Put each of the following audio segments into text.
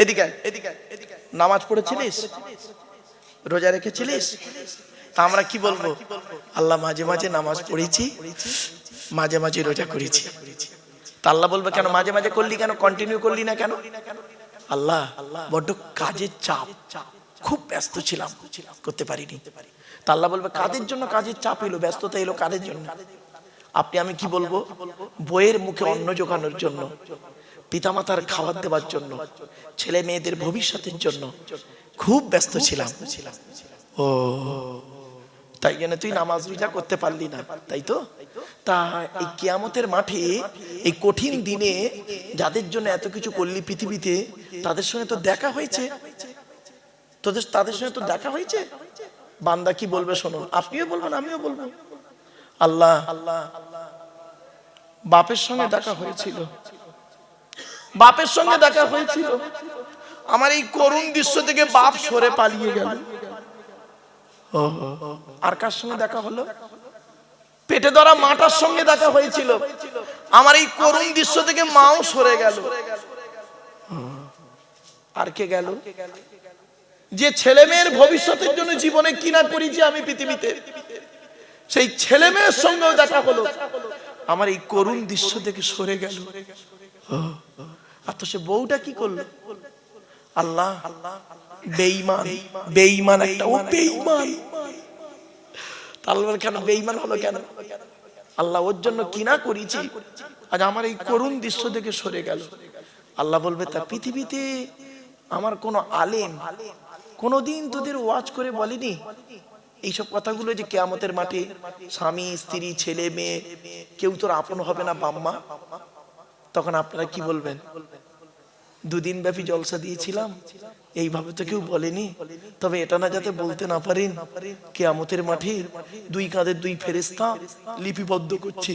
এদিকে নামাজ পড়েছিলিস, রোজা রেখেছিলিস? তা আমরা কি বলবো? আল্লাহ মাঝে মাঝে নামাজ পড়েছি, মাঝে মাঝে রোজা করেছি। তা আল্লাহ বলবে কেন মাঝে মাঝে করলি, কেন কন্টিনিউ করলি না কেন? আল্লাহ বড্ড কাজের চাপ, খুব ব্যস্ত ছিলাম, করতে পারিনি। তা আল্লাহ বলবে কাদের জন্য কাজের চাপ এলো, ব্যস্ততা এলো কাদের জন্য? আপনি আমি কি বলবো? বইয়ের মুখে অন্ন জোগানোর জন্য, পিতামাতার খাবার দেওয়ার জন্য, ছেলে মেয়েদের ভবিষ্যতের জন্য খুব ব্যস্ত ছিলাম। ও তাই জন্য তুই নামাজ রোজা করতে পারলি না, তাই তো? তা এই কিয়ামতের মাঠে এই কঠিন দিনে যাদের জন্য এত কিছু করলি পৃথিবীতে, তাদের সঙ্গে তো দেখা হয়েছে, তাদের সঙ্গে তো দেখা হয়েছে। বান্দা কি বলবে শোনো, আপনিও বলবেন আমিও বলবো। আল্লাহ বাপের সঙ্গে দেখা হয়েছিল, বাপের সঙ্গে দেখা হয়েছিল, আমার এই করুণ দৃশ্য থেকে বাপ সরে পালিয়ে গেল। আর কার সঙ্গে দেখা হলো? পেটে ধরা মাটার সঙ্গে দেখা হয়েছিল, আমার এই করুণ দৃশ্য থেকে মাও সরে গেল। আর কে গেল? যে ছেলে মেয়ের ভবিষ্যতের জন্য জীবনে কিনা করেছি আমি পৃথিবীতে, সেই ছেলে মেয়ের সঙ্গেও দেখা হলো, আমার এই করুণ দৃশ্য থেকে সরে গেল। আর তো সে বউটা কি করলো? আল্লাহ বেঈমান, বেঈমান একটা, ও বেঈমান। তাহলে কেন বেঈমান হলো কেন? আল্লাহ ওর জন্য কিনা করেছি, আজ আমার এই করুণ দৃশ্য থেকে সরে গেল। আল্লাহ বলবে তা পৃথিবীতে আমার কোন আলেম কোনদিন তোদের ওয়াজ করে বলেনি এইসব কথাগুলো, যে কিয়ামতের মাঠে স্বামী স্ত্রী ছেলে মেয়ে কেউ তোর আপন হবে না বাম্মা? তখন আপনারা কি বলবেন? দুদিন ব্যাপী জলসা দিয়েছিলাম, এইভাবে তো কেউ বলেনি। তবে এটা না যাতে বলতে না পারেন, কিয়ামতের মাঠে দুই কাঁধের দুই ফেরেশতা লিপিবদ্ধ করছে।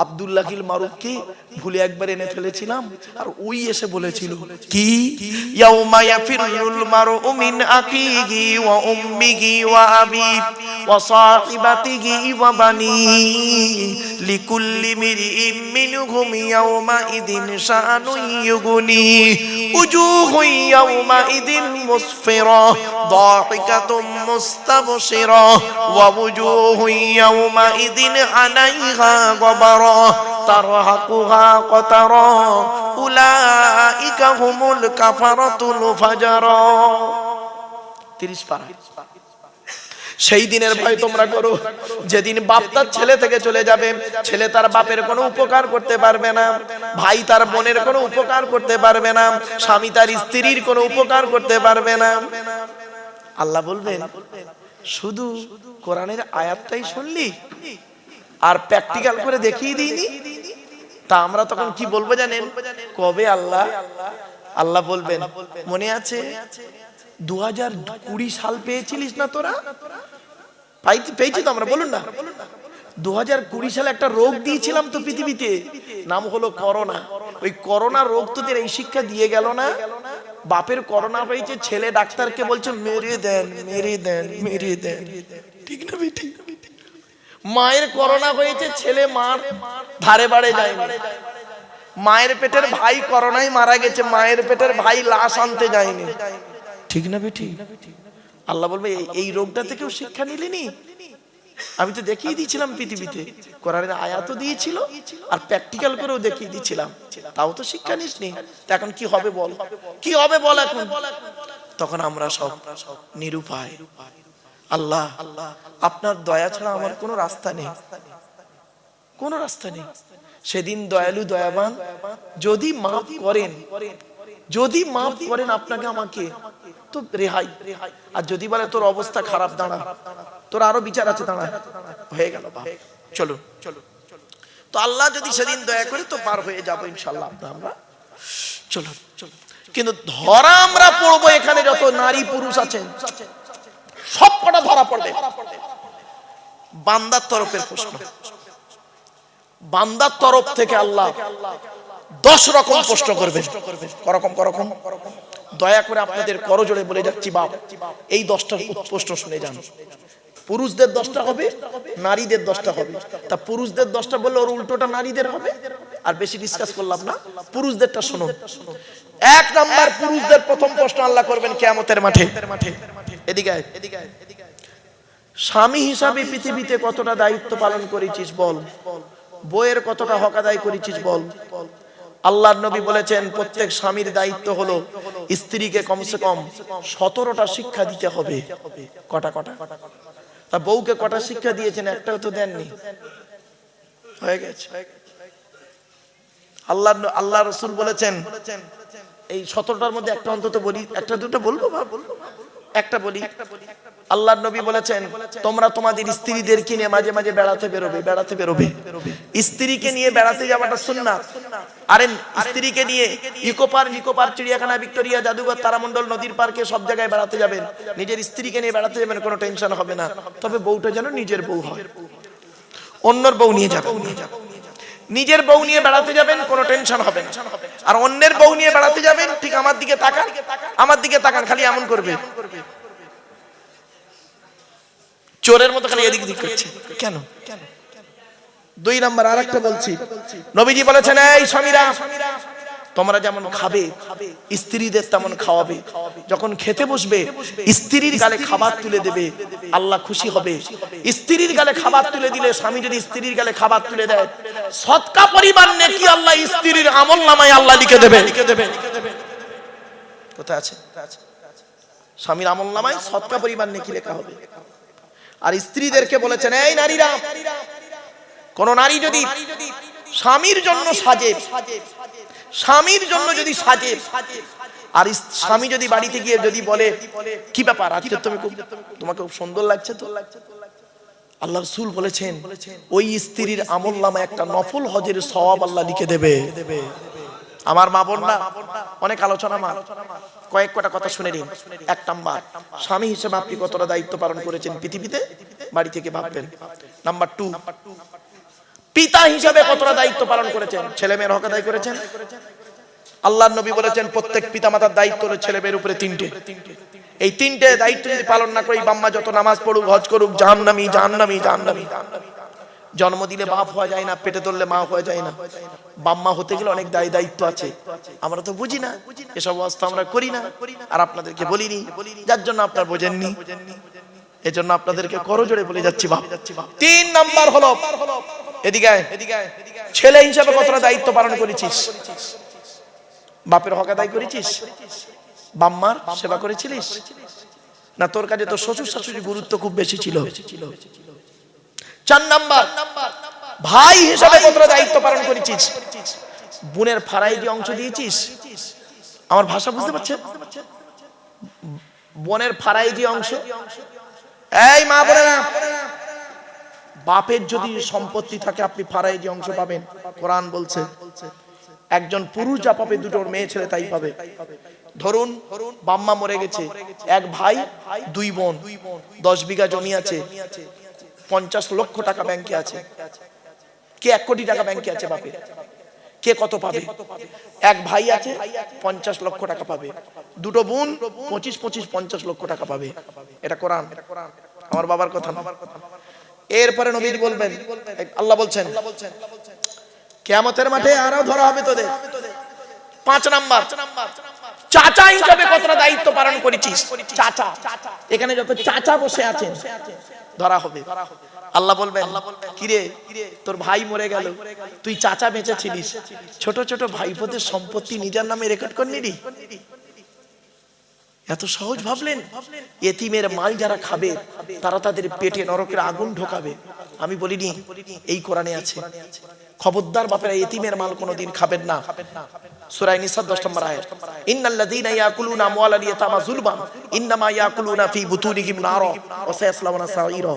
আব্দুল্লাহিল মারুফকে ভুলে একবার এনে ফেলেছিলাম, আর ওই এসে বলেছিল কি, ইয়াউমা ইয়াফিরুল মারউ মিন আখিহি ওয়া উম্মিহি ওয়া আবিহি ওয়া সাহিবাতিহি ওয়া বানিহি লিকুল্লি মিরইম মিনহুম ইয়াউমা ইদিন শাআনুন ইউগনি উজুহু ইয়াউমা ইদিন মুসফিরা দাহিকাতুম মুস্তাবশিরা ওয়া উজুহু ইয়াউমা ইদিন আলাইহা গবারা তারহাকুহা কতারা উলাইকা হুমুল কাফারাতুল ফাজারা। 30 পারা। সেই দিনের ভয় তোমরা করো যেদিন বাপ তার ছেলে থেকে চলে যাবে, ছেলে তার বাপের কোনো উপকার করতে পারবে না, ভাই তার বোনের কোনো উপকার করতে পারবে না, স্বামী তার স্ত্রীর কোনো উপকার করতে পারবে না। আল্লাহ বলবেন শুধু কোরআনের আয়াতটাই শুনলি আর প্র্যাকটিক্যাল করে দেখিয়ে দিইনি? তা আমরা তখন কি বলবো জানেন? কবে আল্লাহ? আল্লাহ বলবেন মনে আছে 2020 সাল পেয়েছিলিস না তোরা? পেয়েছি তো আমরা, বলুন না। 2020 সালে একটা রোগ দিয়েছিলাম তো পৃথিবীতে, নাম হলো করোনা। ওই করোনা রোগ তোদের এই শিক্ষা দিয়ে গেল না? বাপের করোনা হয়েছে, ছেলে ডাক্তারকে বলছে মেরে দেন মেরে দেন মেরে দেন, ঠিক না বেটি? মায়ের করোনা হয়েছে, ছেলে মার ধারে বাড়ে যায় না। মায়ের পেটের ভাই করোনায় মারা গেছে, মায়ের পেটের ভাই লাশ আনতে যায়নি, ঠিক না বেটি? আল্লাহ বলবে এই রোগটা থেকেও শিক্ষা নিলেনি? আমি তো দেখিয়ে দিয়েছিলাম পৃথিবীতে, কোরআনের আয়াতও দিয়েছিল আর প্র্যাকটিক্যাল করেও দেখিয়ে দিয়েছিলাম, তাও তো শিক্ষা নিসনি। এখন কি হবে বল, কি হবে বল এখন? তখন আমরা সব নিরুপায়। আল্লাহ আপনার দয়া ছাড়া আমার কোনো রাস্তা নেই, কোনো রাস্তা নেই। সেদিন দয়ালু দয়াবান যদি মাফ করেন, যদি মাফ করেন আপনাকে আমাকে তো রেহাই, আর যদি বলে তোর অবস্থা খারাপ দাঁড়া, তোর আরো বিচার আছে দাঁড়া, হয়ে গেল চলো চলো। তো আল্লাহ যদি সেদিন দয়া করে তো পার হয়ে যাবো ইনশাল্লাহ আমরা, চলো চলো। কিন্তু ধরা আমরা পড়বো এখানে যত নারী পুরুষ আছেন সব কটা ধরা পড়বে। বান্দার তরফের প্রশ্ন, বান্দার তরফ থেকে আল্লাহ 10 রকম প্রশ্ন করবেন। করকম করকম দয়া করে আপনাদের করজোড়ে বলে যাচ্ছি বাপ, এই 10টা প্রশ্ন শুনে যান। পুরুষদের 10টা হবে, নারীদের 10টা হবে। তা পুরুষদের 10টা বললে ওর উল্টোটা নারীদের হবে, আর বেশি ডিসকাস করলাম না, পুরুষদেরটা শুনুন। এক নাম্বার পুরুষদের প্রথম প্রশ্ন আল্লাহ করবেন কিয়ামতের মাঠে। এদিকে আয়। স্বামী হিসাবে পৃথিবীতে কতটা দায়িত্ব পালন করেছিস বল, বইয়ের কতটা হক আদায় করেছিস বল। আল্লাহর নবী বলেছেন প্রত্যেক স্বামীর দায়িত্ব হলো স্ত্রীকে কমসে কম 17টা শিক্ষা দিতে হবে। কটা কটা তা বউকে কটা শিক্ষা দিয়েছেন? একটাও তো দেননি। হয়ে গেছে। আল্লাহ রাসূল বলেছেন এই 17টার মধ্যে একটা অন্তত বলি, একটা দুটো বলবো, একটা বলি। আল্লাহর নবী বলেছেন তোমরা তোমাদের স্ত্রীদেরকে নিয়ে মাঝে মাঝে বেড়াতে বেরোবে। স্ত্রীকে নিয়ে বেড়াতে যাওয়াটা সুন্নাত। আরে স্ত্রীকে নিয়ে ইকো পার্ক, চিড়িয়াখানা, ভিক্টোরিয়া, জাদুঘর, তারামণ্ডল, নদীর পার্কে সব জায়গায় বেড়াতে যাবেন। নিজের স্ত্রীকে নিয়ে বেড়াতে যাবেন, কোনো টেনশন হবে না। তবে বউটা যেন নিজের বউ হয়, অন্যের বউ নিয়ে যাবেন। নিজের বউ নিয়ে বেড়াতে যাবেন, কোনো টেনশন হবে না। আর অন্যের বউ নিয়ে বেড়াতে যাবেন, ঠিক আমার দিকে তাকান, খালি এমন করবে, চোরের মতো খালি এদিক দিক করছে। কেন? 2 নাম্বার আরেকটা বলছি, নবীজি বলেছেন এই স্বামীরা তোমরা যেমন খাবে স্ত্রীদের তেমন খাওয়াবে। যখন খেতে বসবে স্ত্রীর গালে খাবার তুলে দেবে, আল্লাহ খুশি হবে। স্ত্রীর গালে খাবার তুলে দিলে, স্বামী যদি স্ত্রীর গালে খাবার তুলে দেয়, সদকা পরিমাণ নেকি আল্লাহ স্ত্রীর আমলনামায় আল্লাহ লিখে দেবে। কোথায় আছে? স্বামীর আমলনামায় সদকা পরিমাণ নেকি লেখা হবে। আর স্ত্রীদেরকে বলেছেন এই নারীরা, কোন নারী যদি স্বামীর জন্য সাজে, স্বামীর জন্য যদি সাজে, আর স্বামী যদি বাড়িতে গিয়ে যদি বলে কি ব্যাপার আজকে তোমাকে খুব সুন্দর লাগছে তো, আল্লাহ রাসূল বলেছেন ওই স্ত্রীর আমলনামায় একটা নফল হজের সওয়াব আল্লাহ লিখে দেবে। আমার মা বোনরা অনেক আলোচনা, মা কয়েক কটা কথা শুনে নিন। 1 নাম্বার, স্বামী হিসেবে আপনি কতটা দায়িত্ব পালন করেছেন পৃথিবীতে, বাড়ি থেকে ভাববেন। নাম্বার 2, পিতা হিসেবে কতটা দায়িত্ব পালন করেছেন, ছেলে মেয়ের হক আদায় করেছেন। আল্লাহর নবী বলেছেন প্রত্যেক পিতামাতার দায়িত্ব হলো ছেলে মেয়ের উপরে 3টে। এই 3টে দায়িত্ব যদি পালন না করি, বাম্মা যত নামাজ পড়ুক, হজ করুক, জাহান্নামী। জন্ম দিলে বাপ হওয়া যায় না, পেটে ধরলে মা হওয়া যায় না। বাম্মা হতে গেলে অনেক দায়িত্ব আছে, আমরা তো বুঝি না, এসব অবস্থা আমরা করি না, আর আপনাদেরকে বলিনি, যার জন্য আপনারা বোঝেননি। এজন্য আপনাদেরকে করজোড়ে বলে যাচ্ছি বাপ। 3 নাম্বার হলো, এদিকে ছেলে হিসাবে কতটা দায়িত্ব পালন করেছিস, বাপের হক আদায় করেছিস, বাম্মার সেবা করেছিলিস না, তোর কাছে তো শ্বশুর শাশুড়ির গুরুত্ব খুব বেশি ছিল। 4 নাম্বার, ভাই হিসাবে কতটা দায়িত্ব পালন করেছিস, বোনের ফারাইজি অংশ দিয়েছিস। আমার ভাষা বুঝতে পারছেন? বোনের ফারাইজি অংশ। এই মা বোনেরা, বাপের যদি সম্পত্তি থাকে আপনি ফারাইজি অংশ পাবেন। কোরআন বলছে একজন পুরুষ যা পাবে, দুটো মেয়ে ছেলে তাই পাবে। ধরুন বাম্মা মরে গেছে, 1 ভাই 2 বোন, 10 বিঘা জমি আছে, 50 লক্ষ টাকা ব্যাংকে আছে। কে 1 কোটি টাকা ব্যাংকে আছে বাপের? কে কত পাবে? 1 ভাই আছে 50 লক্ষ টাকা পাবে, দুটো বোন 25 50 লক্ষ টাকা পাবে। এটা কোরআন, আমার বাবার কথা না। এরপরে নবী বলবেন, আল্লাহ বলছেন কিয়ামতের মাঠে আরো ধরা হবে তোদের। 5 নাম্বার, চাচা হিসেবে কতটা দায়িত্ব পালন করেছিস। চাচা, এখানে যত চাচা বসে আছেন ধরা হবে। আল্লাহ বলবেন কিরে তোর ভাই মরে গেল, তুই চাচা বেঁচে ছিলিস, ছোট ছোট ভাইপোদের সম্পত্তি নিজের নামে রেকর্ড করে নিলি। এত সহজ ভাবলেন? এতিমের মাল যারা খাবে তারা তাদের পেটে নরকের আগুন ঢোকাবে। আমি বলিনি, এই কোরআনে আছে। খবরদার বাপেরা এতিমের মাল কোনোদিন খাবেন না। সূরা নিসা 10 নম্বর আয়াত, ইন্নাল্লাযীনা ইয়াকুলুনা আমওয়ালাল ইয়াতামা যুলমান ইন্নামা ইয়াকুলুনা ফি বুতুনিহিম নারা ওয়া সায়াসলাউনা সাঈরা।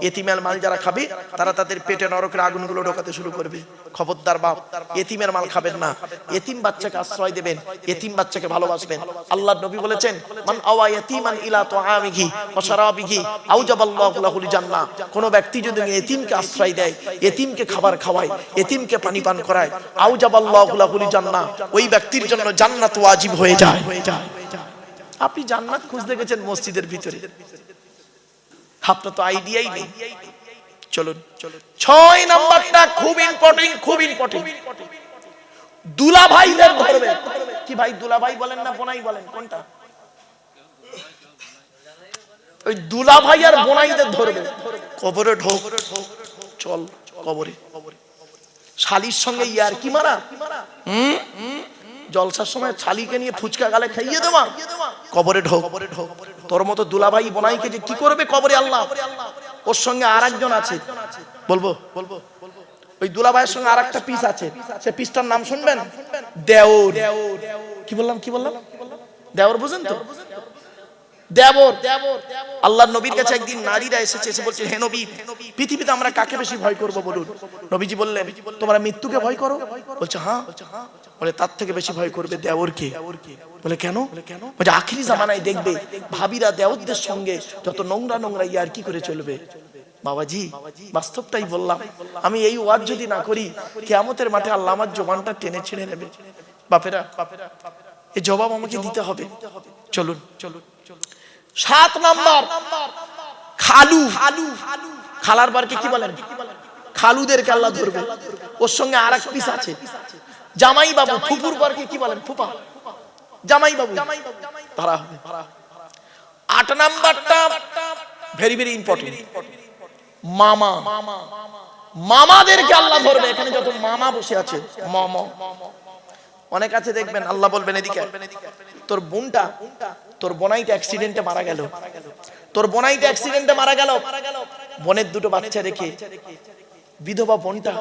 এতিমের মাল যারা খাবে তারা তাদের পেটে নরকের আগুনগুলো ঢোকাতে শুরু করবে। খবরদার বাপ, এতিমের মাল খাবেন না। এতিম বাচ্চাকে আশ্রয় দেবেন, এতিম বাচ্চাকে ভালোবাসবেন। আল্লাহর নবী বলেছেন মান আওয়া ইয়াতীমান ইলা তুআমিহি ওয়া শারাবিহি আওজাবাল্লাহু লাহুল জান্নাহ। কোন ব্যক্তি যদি এতিমকে আশ্রয় দেয়, এতিমকে খাবার খাওয়ায়, এতিমকে পানি পান করায়, আওজাবাল্লাহু লাহুল জান্নাহ, ওই ব্যক্তির জন্য জান্নাত ওয়াজিব হয়ে যায়। আপনি জান্নাত খুঁজতে গেছেন মসজিদের ভিতরে, আপনার তো আইডিয়াই নেই। চলুন 6 নাম্বারটা খুব ইম্পর্টেন্ট, খুব ইম্পর্টেন্ট। দুলা ভাইদের ধরবে। কি ভাই দুলা ভাই বলেন না বোনাই বলেন, কোনটা? ওই দুলা ভাই আর বোনাইদের ধরবে, কবরে ঢোক, চল কবরে। শালির সঙ্গে ইয়ার কি মারা, জলসার সময় শালিকে নিয়ে ফুচকা গালে খাইয়ে দেওয়া, কবরে ঢোক। তোর মতো দুলাভাই বোনাইকে যে কি করবে কবরে আল্লাহ। ওর সঙ্গে আর একজন আছে, বলবো ওই দুলাভাইয়ের সঙ্গে আর একটা পিস আছে, সে পিসটার নাম শুনবেন, দেওর। কি বললাম দেওর, বুঝেন তো? দেবর। আল্লাহর নবীর কাছে একদিন নারীরা এসেছে, এসে বলছে, হে নবী, পৃথিবীতে আমরা কাকে বেশি ভয় করব বলুন? নবীজি বললেন, তোমরা মৃত্যুকে ভয় করো? বলছে হ্যাঁ। বলে তার থেকে বেশি ভয় করবে দেওরকে। বলে কেন? বলে আখিরি জামানায় দেখবে ভাবিরা দেওরদের সঙ্গে যত নোংরা ইয়ার কি করে চলবে। বাবাজি বাস্তবটাই বললাম, আমি এই ওয়াজ যদি না করি কিয়ামতের মাঠে আল্লাহ আমার জবানটা টেনে ছিঁড়ে নেবে। বাপেরা এই জবাব আমাকে দিতে হবে। চলুন 7 নাম্বার, খালু। খালার বারকে কি বলেন? খালুদেরকে আল্লাহ ধরবে। ওর সঙ্গে আর এক পিস আছে, জামাই বাবু। ফুপুর বারকে কি বলেন? ফুপা। জামাই বাবু ধরা হবে। 8 নাম্বারটা ভেরি ভেরি ইম্পর্টেন্ট, মামা। মামাদেরকে আল্লাহ ধরবে। এখানে যত মামা বসে আছে, মামা অনেক আছে দেখবেন, আল্লাহ বলবেন এদিকে, তোর বোনটা, তোর বোনাইটা অ্যাক্সিডেন্টে মারা গেল, তোর বোনাইটা অ্যাক্সিডেন্টে মারা গেল, বোনের 2টো বাচ্চা রেখে বিধবা বোনটা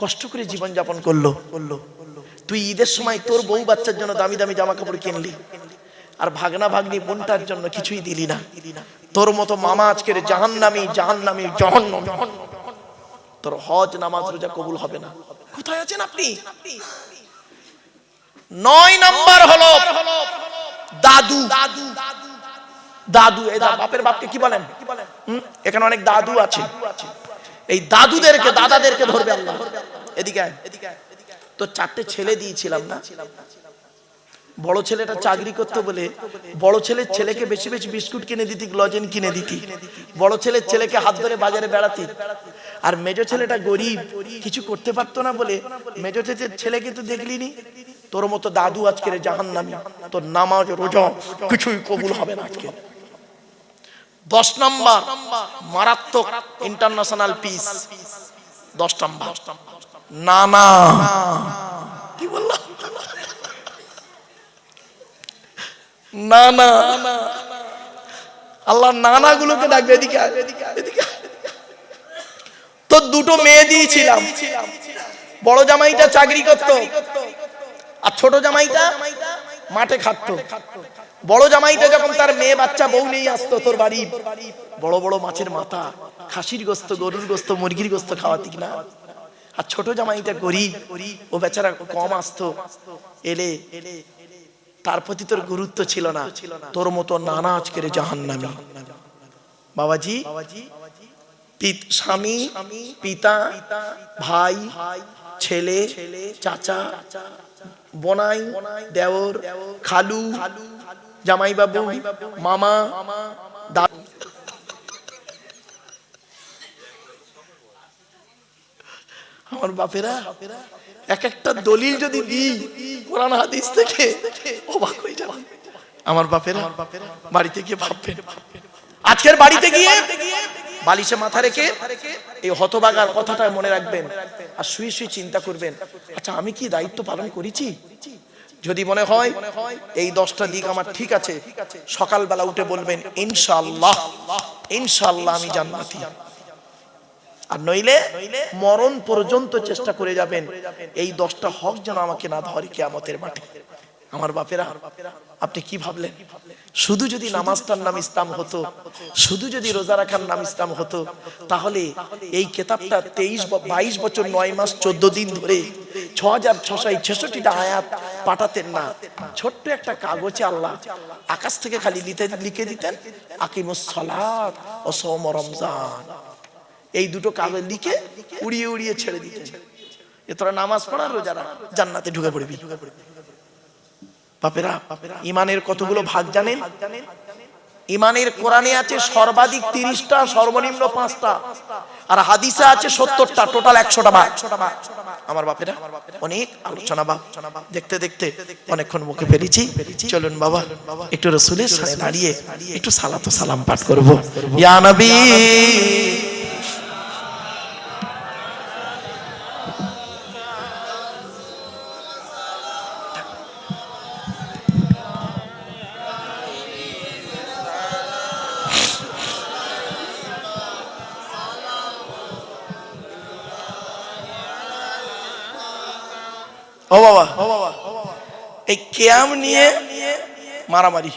কষ্ট করে জীবন যাপন করলো। তুই ঈদের সময় তোর বউ বাচ্চার জন্য দামি দামি জামা কাপড় কিনলি, আর ভাগনা ভাগ্নি বোনটার জন্য কিছুই দিলি না। তোর মতো মামা আজকের জাহান্নামী। তোর হজ নামাজ রোজা কবুল হবে না। কোথায় আছেন আপনি? 9 নাম্বার হলো দাদু। দাদু, এই বাপের বাপকে কি বলেন? এখানে অনেক দাদু আছে, এই দাদুদেরকে, দাদাদেরকে ধরবে আল্লাহ। এদিকে তো 4টে ছেলে দিয়েছিলাম না, বড় ছেলেটা চাকরি করতে বলে বড় ছেলের ছেলেকে বেশি বেশি বিস্কুট কিনে দিতি, লজেন কিনে দিতি, বড় ছেলের ছেলেকে হাত ধরে বাজারে বেড়াতি। আর মেজো ছেলেটা গরিব, কিছু করতে পারতো না বলে মেজো ছেলেকে তো দেখলি নি। তোর মতো দাদু আজকের জাহান্নামী, তোর নামাজ রোজা কিছুই কবুল হবে না আজকে। 10 নাম্বার মারাত্মক ইন্টারন্যাশনাল পিস। 10 নাম্বার নানা। কি বললাম? নানা। আল্লাহ নানা গুলোকে ডাকবে, এদিকে এদিকে। তো 2টো মেয়ে দিয়েছিলাম, বড় জামাইটা চাকরি করতো আর ছোট জামাইটা মাঠে খাটতো। বড় জামাইটা যখন তার মেয়ে বাচ্চা বউ নিয়ে আসতো তোর বাড়ি, বড় বড় মাছের মাথা, খাসির গোস্ত, গরুর গোস্ত, মুরগির গোস্ত খাওয়াতি না। আর ছোট জামাইটা গরিব, ও বেচারা কম আসতো, এলে তার প্রতি তোর গুরুত্ব ছিল না। তোর মতো নানা আজকের জাহান্নামী। বাবাজি স্বামী, পিতা, ভাই, ছেলে, চাচা, বোনাই, দেওর, খালু, জামাই বাবু, মামা, দাদু। আমার বাপেরা এক একটা দলিল যদি দিই কোরআন হাদিস থেকে, অবাক হয়ে যাবে। আমার বাপেরা বাড়িতে গিয়ে ভাববেন, আজকের বাড়িতে গিয়ে বালিশে মাথা রেখে এই হতভাগার কথাটা মনে রাখবেন, আর শুয়ে শুয়ে চিন্তা করবেন, আচ্ছা আমি কি দায়িত্ব পালন করেছি? যদি মনে হয় এই 10টা দিক আমার ঠিক আছে, সকালবেলা উঠে বলবেন ইনশাআল্লাহ, ইনশাআল্লাহ আমি জান্নাতি। আর নইলে মরণ পর্যন্ত চেষ্টা করে যাবেন এই 10টা হক যেন আমাকে না ধরে কিয়ামতের মাঠে। আমার বাপেরা আপনি কি ভাবলেন? শুধু যদি নামাজটার নাম ইসলাম হতো, শুধু যদি রোজা রাখার নাম ইসলাম হতো, তাহলে এই কিতাবটা 22 বছর 9 মাস 14 দিন ধরে 6666টা আয়াত পাঠাতেন না। ছোট্ট একটা কাগজে আল্লাহ আকাশ থেকে খালি লিখে দিতেন আকিমুস সালাত ও সওম রমজান। এই 2টো কাগজ লিখে উড়িয়ে উড়িয়ে ছেড়ে দিতেন, এ তোরা নামাজ পড়া, রোজা রাখ, জান্নাতে ঢুকে পড়বি। বাপেরা ইমানের কতগুলো ভাগ জানেন? ইমানের কোরআনে আছে সর্বাধিক 30টা, সর্বনিম্ন 5টা, আর হাদিসে আছে 70টা, টোটাল 100টা ভাগ। আমার বাপেরা অনেক আলোচনা বাপ দেখতে দেখতে অনেকক্ষণ মুখে ফেলেছি। চলুন বাবা একটু রাসূলের সামনে দাঁড়িয়ে একটু সালাত ও সালাম পাঠ করব। ইয়া নবী ও বাবা এই কিয়াম নিয়ে মারামারি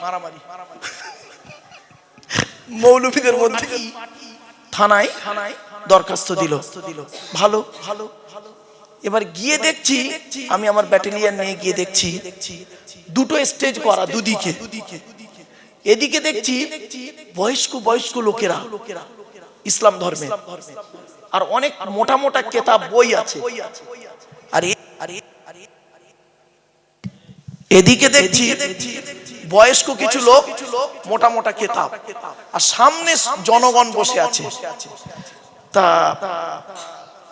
মৌলভীদের মধ্যে থানায় দরখাস্ত দিল। ভালো ভালো এবার গিয়ে দেখছি, আমি আমার ব্যাটালিয়ন নিয়ে গিয়ে দেখছি দুটো স্টেজ করা দুদিকে। এদিকে দেখছি বয়স্ক লোকেরা ইসলাম ধর্মে, আর অনেক মোটা মোটা কেতাব বই আছে। আর এদিকে দেখছি বয়স্ক কিছু লোক, মোটা মোটা কেতাব, আর সামনে জনগণ বসে আছে। তা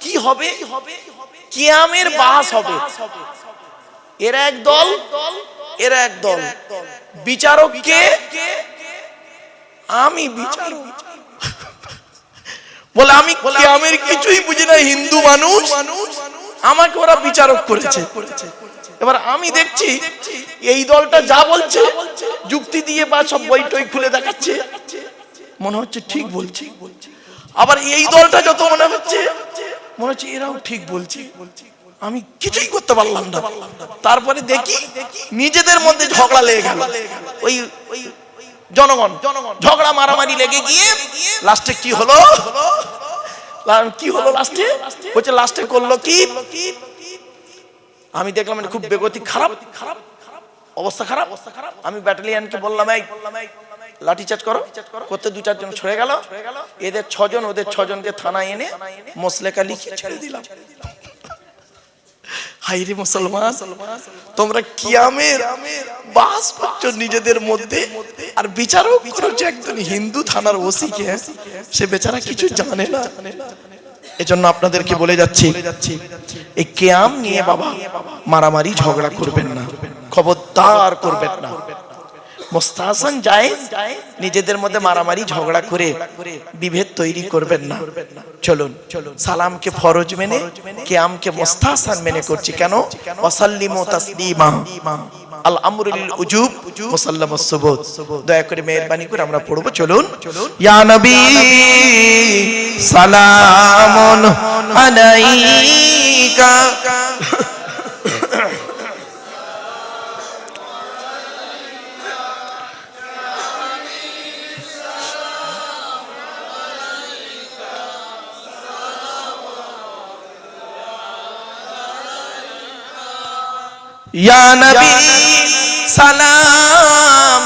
কি হবে? কিয়ামের বাস হবে। এরা এক দল, এরা এক দল। বিচারক কে? আমি বিচারক। বলে আমি কিয়ামের কিছুই বুঝি না, হিন্দু মানুষ, আমাকে ওরা বিচারক করেছে। এবার আমি দেখছি এই দলটা যা বলছে যুক্তি দিয়ে বা সব বই টই খুলে দেখাচ্ছে, মনে হচ্ছে ঠিক বলছে। আবার এই দলটা যত মনে হচ্ছে এরাও ঠিক বলছে। আমি কিছুই করতে পারলাম না। তারপরে দেখি নিজেদের মধ্যে ঝগড়া লেগে গেল। ওই জনগণ ঝগড়া মারামারি লেগে গিয়ে লাস্টে কি হলো? লাস্টে বলছে, লাস্টে করলো কি? আমি দেখলাম খুব বেগতি খারাপ অবস্থা, খারাপ। আমি ব্যাটালিয়নকে বললাম এই লাঠি চার্জ করো। করতে 2-4 জন ছড়ে গেল। এদের 6 জন, ওদের 6 জনকে থানায় এনে মোসলেকা লিখে ছেড়ে দিলাম। হাইরে মুসলমান, তোমরা কিয়ামের বাস করছো নিজেদের মধ্যে, আর বিচারক করছো একজন হিন্দু থানার ওসিকে। সে বেচারা কিছু জানে না। এজন্য আপনাদেরকে বলে যাচ্ছি, এই কিয়াম নিয়ে বাবা মারামারি ঝগড়া করবেন না, খবরদার করবেন না। মুস্তাহসান জায়েজ, নিজেদের মধ্যে মারামারি ঝগড়া করে বিভেদ তৈরি করবেন না। চলুন সালামকে ফরজ মেনে কিয়ামকে মুস্তাহসান মেনে করছি। কেন? ওয়াসাল্লিমু তাসলিমা, আল আমরু লিল উজুব মুসাল্লামাস সুবুত। দয়া করে মেহেরবানি করে আমরা পড়ব। চলুন। ইয়া নবী সালামুন আলাইকা ইয়া নবী সালাম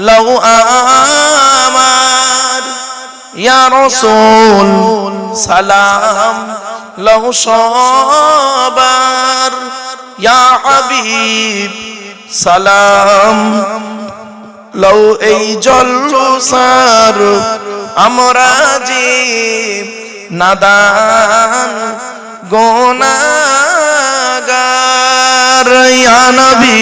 লাউ আমার, ইয়া রাসূল সালাম লাউ সাবার, ইয়া হাবিব সালাম লাউ এই জলসার আমরা যে নাদান গুনাহগার। ইয়া নবী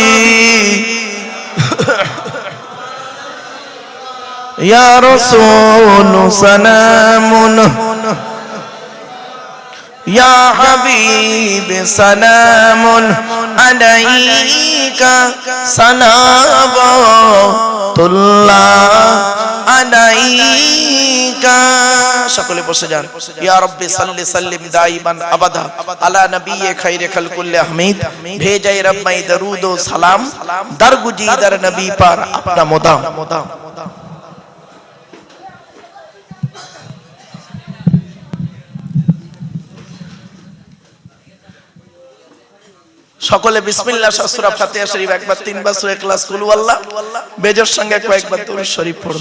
ইয়া রাসূল সালামুন, ইয়া হাবিব সালামুন আলাইকা সালাওয়াতুল্লাহ আলাইকা। সকলে বসে যান। ইয়া রাব্বি সাল্লি সাল্লিম দাইমান আবাদা আলা নবিয়ে খায়রে খালকুল্লি হামিদ। ভেজায়ে রব্বাই দরুদ ও সালাম দরগুজি দর নবী পার আপনা মুদাম। সকলে বিসমিল্লাহ সূরা ফাতিহা শরীফ একবার, 3 বার সূরা ইখলাস, কুল ওয়াল্লাহ বেজর সঙ্গে কয়েকবার দরুদ শরীফ পড়ো।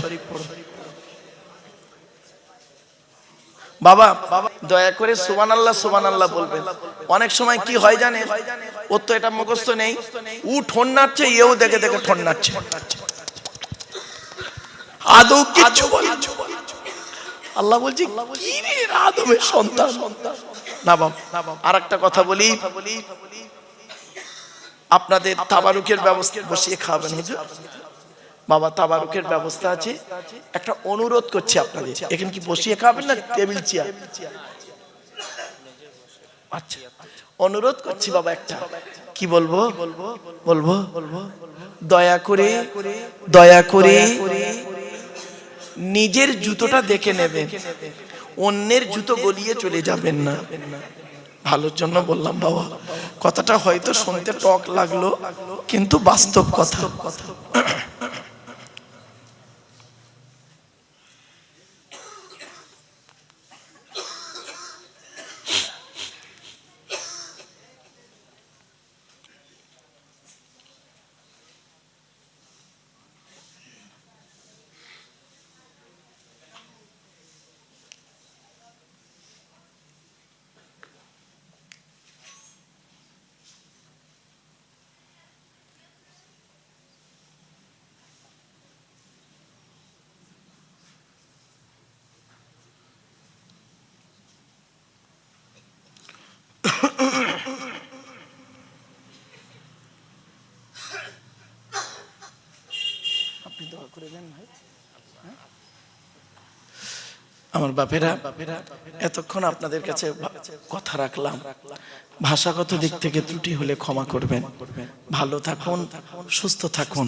বাবা দয়া করে সুবহানাল্লাহ সুবহানাল্লাহ বলবেন। অনেক সময় কি হয় জানেন, ওর তো এটা মুখস্থ নেই, ও ঠোন নাড়ছে, এও দেখে দেখে ঠোন নাড়ছে। আদৌ কিচ্ছু বলে আল্লাহ বলছি কি রে আদমের সন্তান না বাবা। আর একটা কথা বলি, আপনাদের তাবারুকের ব্যবস্থা বসিয়ে খাবেন হুজুর বাবা, তাবারুকের ব্যবস্থা আছে। একটা অনুরোধ করছি আপনাদের, এখানে কি বসিয়ে খাবেন না টেবিল চেয়ার? আচ্ছা অনুরোধ করছি বাবা, একটা কি বলবো বলবো দয়া করে দয়া করে নিজের জুতোটা দেখে নেবেন, অন্যের জুতো গলিয়ে চলে যাবেন না। ভালোর জন্য বললাম বাবা, কথাটা হয়তো শুনতে টক লাগলো কিন্তু বাস্তব কথা। আমার বাপেরা, এতক্ষণ আপনাদের কাছে কথা রাখলাম, ভাষাগত দিক থেকে ত্রুটি হলে ক্ষমা করবেন। ভালো থাকুন, সুস্থ থাকুন,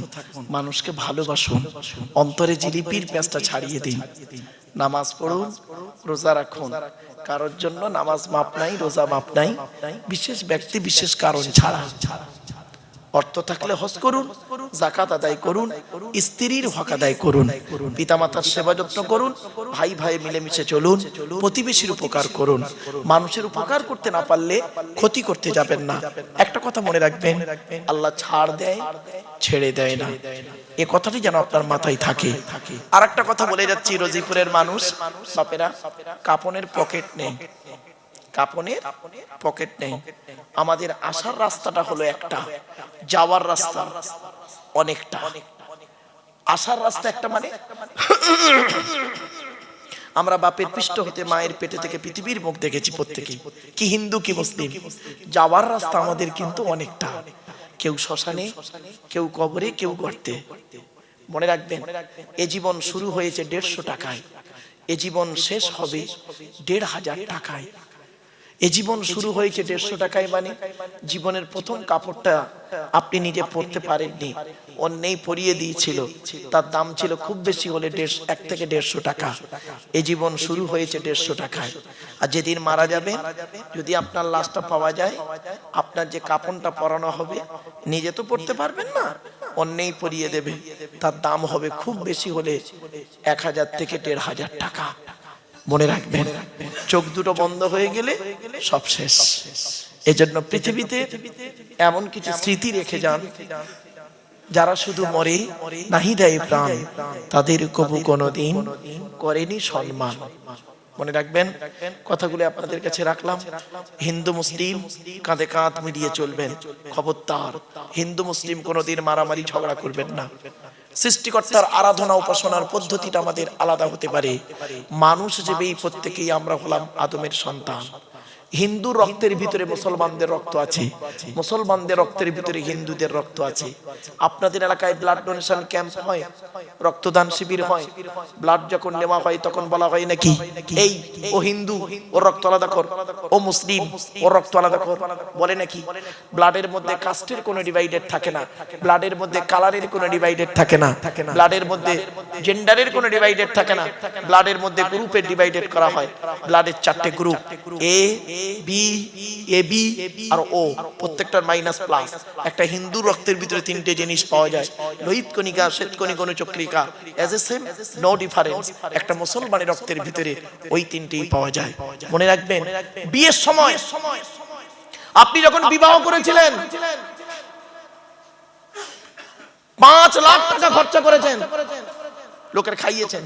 মানুষকে ভালোবাসুন, অন্তরে জিলিপির পেঁচটা ছাড়িয়ে দিন, নামাজ পড়ুন, রোজা রাখুন। কারোর জন্য নামাজ মাপ নাই, রোজা মাপ নাই, বিশেষ ব্যক্তি বিশেষ কারণ ছাড়া। অর্থ থাকলে হজ করুন, যাকাত আদায় করুন, স্ত্রীর হক আদায় করুন, পিতামাতার সেবা যত্ন করুন, ভাই ভাই মিলেমিশে চলুন, প্রতিবেশীর উপকার করুন। মানুষের উপকার করতে না পারলে ক্ষতি করতে যাবেন না। একটা কথা মনে রাখবেন, আল্লাহ ছাড় দেয়, ছেড়ে দেয় না। এ কথাটি যেন আপনার মাথায় থাকে। আর একটা কথা বলে যাচ্ছি, রোজিপুরের মানুষ বাপেরা, কাপনের পকেট নেই, কাপনের পকেট নেই। আমাদের আসার রাস্তাটা হলো একটা, যাওয়ার রাস্তা অনেকটা। আসার রাস্তা একটা মানে আমরা বাপের পৃষ্ঠ হতে মায়ের পেটে থেকে পৃথিবীর মুখ দেখেছি প্রত্যেকেই, কি হিন্দু কি মুসলিম। যাওয়ার রাস্তা আমাদের কিন্তু অনেকটা, কেউ শ্মশানে, কেউ কবরে, কেউ গর্তে। মনে রাখবেন, এ জীবন শুরু হয়েছে 150 টাকায়, এ জীবন শেষ হবে 1500 টাকায়। এ জীবন শুরু হয়েছে 150 টাকায়, মানে জীবনের প্রথম কাপড়টা আপনি নিজে পরতে পারেননি, অন্যেই পরিয়ে দিয়েছিল, তার দাম ছিল খুব বেশি হলে 1 থেকে 150 টাকা। এ জীবন শুরু হয়েছে 150 টাকায়। আর যেদিন মারা যাবেন, যদি আপনার লাশটা পাওয়া যায়, আপনার যে কাপড়টা পরানো হবে নিজে তো পরতে পারবেন না, অন্যেই পরিয়ে দেবে, তার দাম হবে খুব বেশি হলে 1000 থেকে 1500 টাকা। মনে রাখবেন, চোখ দুটো বন্ধ হয়ে গেলে সব শেষ। এজন্য পৃথিবীতে এমন কিছু স্মৃতি রেখে যান, যারা শুধু মরে নাহি দেয় প্রাণ, তাদের কবু কোনোদিন করেনি সম্মান। মনে রাখবেন, কথাগুলো আপনাদের কাছে রাখলাম। হিন্দু মুসলিম কাঁধে কাঁধ মিলিয়ে চলবেন, খবরদার হিন্দু মুসলিম কোনোদিন মারামারি ঝগড়া করবেন না। সৃষ্টিকর্তার আরাধনা উপাসনার পদ্ধতিটা আমাদের আলাদা হতে পারে। মানুষ হিসেবে প্রত্যেকেই আমরা হলাম আদমের সন্তান। হিন্দু রক্তের ভিতরে মুসলমানদের রক্ত আছে, মুসলমানদের রক্তের ভিতরে হিন্দুদের রক্ত আছে। আপনাদের এলাকায় ব্লাড ডোনেশন ক্যাম্প হয়, রক্তদান শিবির হয়, ব্লাড যখন নেওয়া হয় তখন বলা হয় নাকি এই ও হিন্দু ও রক্ত আলাদা কর, ও মুসলিম ও রক্ত আলাদা কর, বলে নাকি? ব্লাডের মধ্যে কাস্টের কোনো ডিভাইডেড থাকে না, ব্লাডের মধ্যে কালারের কোনো ডিভাইডেড থাকে না, ব্লাডের মধ্যে জেন্ডারের কোনো ডিভাইডেড থাকে না, ব্লাডের মধ্যে গ্রুপের ডিভাইডেড করা হয়। ব্লাডের 4টে group, A B, A B আর ও, প্রত্যেকটার মাইনাস প্লাস। একটা হিন্দু রক্তের ভিতরে 3টে জিনিস পাওয়া যায়, লোহিত কণিকা, শ্বেত কণিকা, অনুচক্রিকা, as a same no difference. একটা মুসলমানের রক্তের ভিতরে ওই 3টেই পাওয়া যায়। মনে রাখবেন, বিয়ের সময় আপনি যখন বিবাহ করেছিলেন 5 লাখ টাকা খরচা করেছেন, লোকের খাইয়েছেন,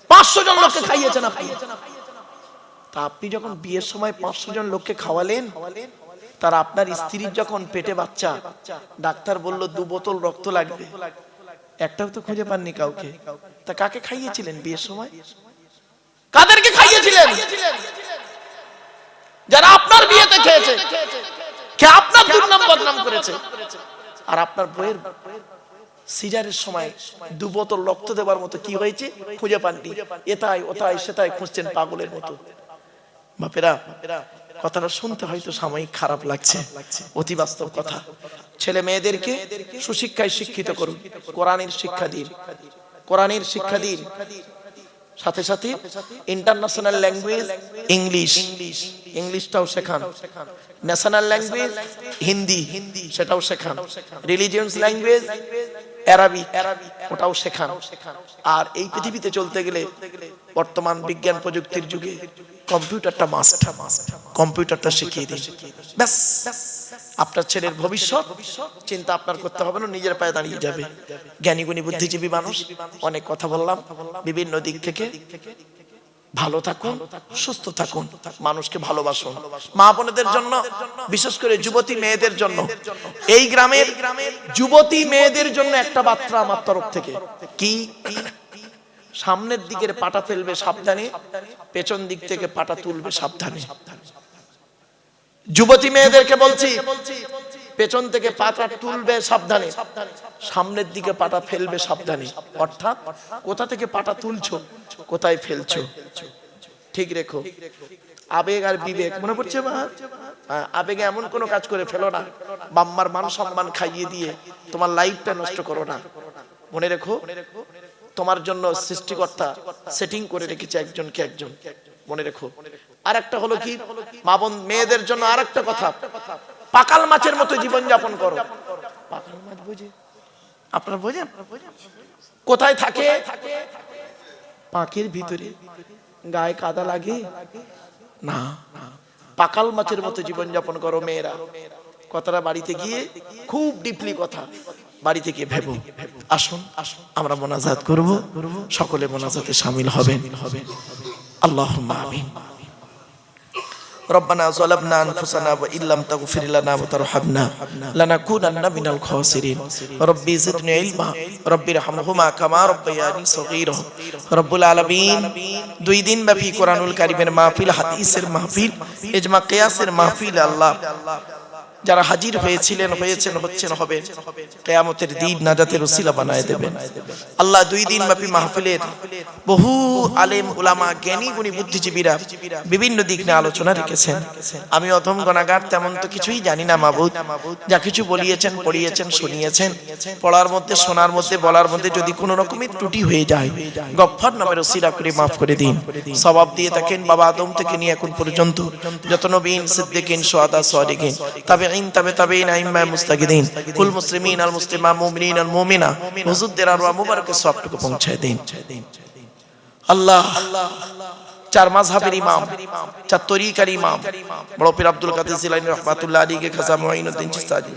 500 জন লোককে খাইয়েছেন আপনি। তা আপনি যখন বিয়ের সময় 500 জন লোককে খাওয়ালেন, তার আপনার স্ত্রীর যখন পেটে বাচ্চা, ডাক্তার বলল 2 বোতল রক্ত লাগবে, একটাও তো খুঁজে পাননি কাউকে। তা কাকে খাইয়েছিলেন বিয়ের সময়? কাদেরকে খাইয়েছিলেন? যারা আপনার বিয়েতে খেয়েছে, কে আপনার দুর্নাম বদনাম করেছে। আর আপনার বইয়ের সিজারের সময় 2 বোতল রক্ত দেওয়ার মতো কি হয়েছে খুঁজে পাননি। এটাই ওটাই সেটাই খুঁজছেন পাগলের মতো। বাপেরা, কথাটা শুনতে হয়তো সাময়িক খারাপ লাগছে, অতি বাস্তব কথা। ছেলে মেয়েদেরকে সুশিক্ষায় শিক্ষিত করুন, কোরআনের শিক্ষা দিন, কোরআনের শিক্ষা দিন। সাথে সাথে ইন্টারন্যাশনাল ল্যাঙ্গুয়েজ ইংলিশ, ইংলিশটাও শেখান। ন্যাশনাল ল্যাঙ্গুয়েজ হিন্দি, সেটাও শেখান। রিলিজিয়াস ল্যাঙ্গুয়েজ আরবি, ওটাও শেখান। আর এই পৃথিবীতে চলতে গেলে বর্তমান বিজ্ঞান প্রযুক্তির যুগে কম্পিউটারটা মাস্ট, কম্পিউটারটা শিখিয়ে দিন। ব্যাস, আপনার ছেলের ভবিষ্যৎ চিন্তা আপনার করতে হবে না, নিজের পায়ে দাঁড়িয়ে যাবে। জ্ঞানী গুণী বুদ্ধিজীবী মানুষ, অনেক কথা বললাম বিভিন্ন দিক থেকে। ভালো থাকুন, সুস্থ থাকুন, মানুষকে ভালোবাসুন। মা বোনেদের জন্য, বিশেষ করে যুবতী মেয়েদের জন্য, এই গ্রামের যুবতী মেয়েদের জন্য একটা বার্তা আমার তরফ থেকে। কি? সামনের দিকের পাটা ফেলবে সাবধানে, পেছন দিক থেকে পাটা তুলবে সাবধানে। যুবতী মেয়েদেরকে বলছি, পেছন থেকে পাটা তুলবে সাবধানে, সামনের দিকে পাটা ফেলবে সাবধানে। অর্থাৎ কোথা থেকে পাটা তুলছো, কোথায় ফেলছো, ঠিক রেখো। আবেগ আর বিবেক, মনে পড়ছে মা? আবেগে এমন কোনো কাজ করে ফেলো না, বাম্মার মান সম্মান খাইয়ে দিয়ে তোমার লাইফটা নষ্ট করো না। মনে রেখো, তোমার জন্য সৃষ্টিকর্তা সেটিং করে রেখেছে একজনকে একজন, মনে রেখো। আর একটা হলো কি, মা বোন মেয়েদের জন্য আর একটা কথা, পাকাল মাছের মতো জীবন যাপন করো। পাকাল মাছ বুঝে আপনারা বোঝেন? কোথায় থাকে? পাখির ভিতরে। গায়ে কাদা লাগে না। পাকাল মাছের মতো জীবন যাপন করো মেয়েরা। কথাটা বাড়িতে গিয়ে খুব ডিপলি কথা বাড়িতে গিয়ে ভেবো। আসুন আমরা মোনাজাত করব, সকলে মোনাজাতে শামিল হবেন। আল্লাহুম্মা আমিন। ربنا ظلمنا أنفسنا وإن لم تغفر لنا وترحمنا لنكونن من الخاسرين ربي زدني علما ربي ارحمهما كما ربياني صغيرا رب العالمين। 2 দিন ব্যাপী কোরআনুল কারীমের মাহফিল, হাদিসের মাহফিল, ইজমা কিয়াসের মাহফিল আল্লাহ যারা হাজির হয়েছিলেন, হয়েছেন, হচ্ছেন, হবেন, কিয়ামতের দিন নাজাতের ওসিলা বানায় দেবেন আল্লাহ। 2 দিন ব্যাপী মাহফিলের বহু আলেম উলামা, জ্ঞানী গুণী বুদ্ধিজীবীরা বিভিন্ন দিক নিয়ে আলোচনা রেখেছেন। আমি অধম গুনাহগার, তেমন তো কিছুই জানি না মাবুদ। যা কিছু বলিয়েছেন, পড়িয়েছেন, শুনিয়েছেন, পড়ার মধ্যে, শোনার মধ্যে, বলার মধ্যে যদি কোনো রকমের ত্রুটি হয়ে যায়, গফফার নামের ওসিলা করে মাফ করে দিন। সওয়াব দিয়ে থাকেন বাবা আদম থেকে নিয়ে এখন পর্যন্ত যত নবীন, সিদ্দিকিন, শুহাদা, সালিহিন, তাবেঈন, তাবেঈন, আইম্মা, মুস্তাগিদিন, কুল মুসলিমিন আল মুসলিমা, মুমিনিন আল মুমিনা, হুজুরদের আরওয়াহ মুবারকের সওয়াবটুকু পৌঁছায় দিন আল্লাহ। 4 মাযহাবের ইমাম, 4 তরিকার ইমাম, বড় পীর আব্দুল কাদের জিলানী রাহমাতুল্লাহ আলাইহি, খাজা মুঈনুদ্দিন চিশতি